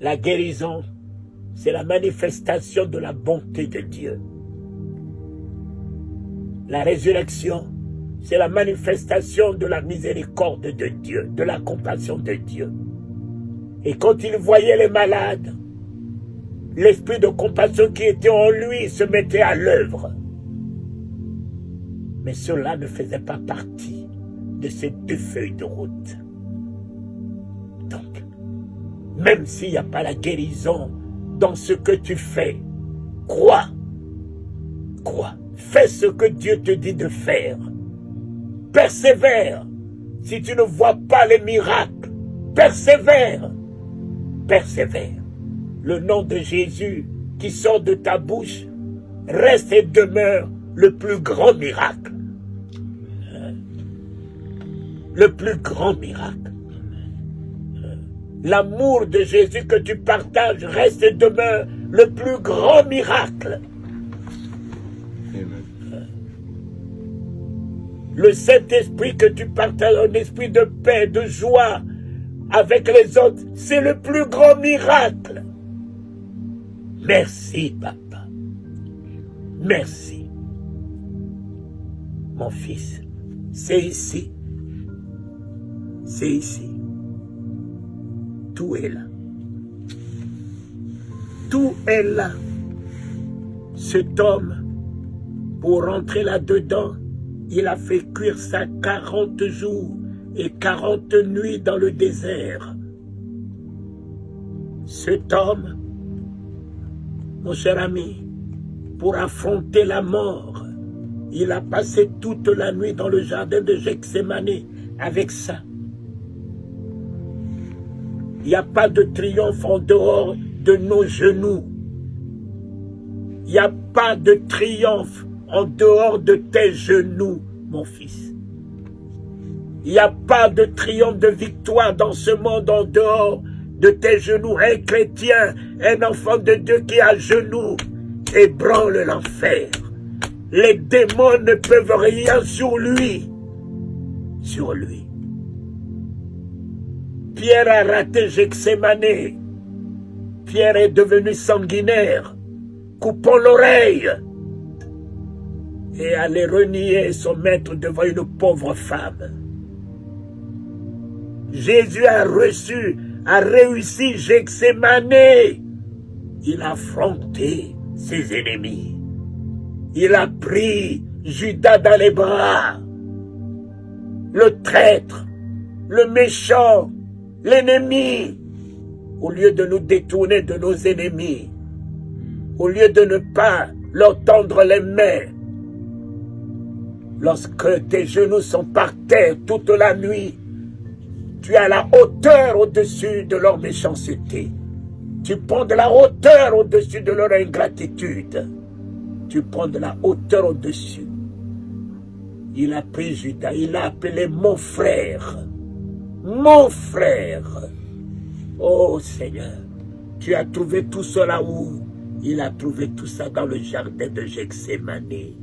La guérison, c'est la manifestation de la bonté de Dieu. La résurrection, c'est la manifestation de la miséricorde de Dieu, de la compassion de Dieu. Et quand il voyait les malades, l'esprit de compassion qui était en lui se mettait à l'œuvre. Mais cela ne faisait pas partie de ces 2 feuilles de route. Donc, même s'il n'y a pas la guérison dans ce que tu fais, crois. Crois. Fais ce que Dieu te dit de faire. Persévère. Si tu ne vois pas les miracles, persévère. Persévère. Le nom de Jésus qui sort de ta bouche reste et demeure le plus grand miracle. Le plus grand miracle. L'amour de Jésus que tu partages reste et demeure le plus grand miracle. Le Saint-Esprit que tu partages, un esprit de paix, de joie avec les autres, c'est le plus grand miracle. Merci, papa. Merci. Mon fils, c'est ici. C'est ici. Tout est là. Tout est là. Cet homme, pour rentrer là-dedans, il a fait cuire ça 40 jours et 40 nuits dans le désert. Cet homme, mon cher ami, pour affronter la mort, il a passé toute la nuit dans le jardin de Gethsémane avec ça. Il n'y a pas de triomphe en dehors de nos genoux. Il n'y a pas de triomphe en dehors de tes genoux, mon fils. Il n'y a pas de triomphe de victoire dans ce monde en dehors de tes genoux. Un chrétien, un enfant de Dieu qui est à genoux, ébranle l'enfer. Les démons ne peuvent rien sur lui. Sur lui. Pierre a raté Gethsémane. Pierre est devenu sanguinaire, coupant l'oreille et allait renier son maître devant une pauvre femme. Jésus a réussi Gethsémane. Il a affronté ses ennemis. Il a pris Judas dans les bras, le traître, le méchant, l'ennemi. Au lieu de nous détourner de nos ennemis, au lieu de ne pas leur tendre les mains, lorsque tes genoux sont par terre toute la nuit, tu as la hauteur au-dessus de leur méchanceté. Tu prends de la hauteur au-dessus de leur ingratitude. Tu prends de la hauteur au-dessus. Il a pris Judas, il a appelé mon frère. Mon frère. Oh Seigneur, tu as trouvé tout cela où? Il a trouvé tout ça dans le jardin de Gethsémane.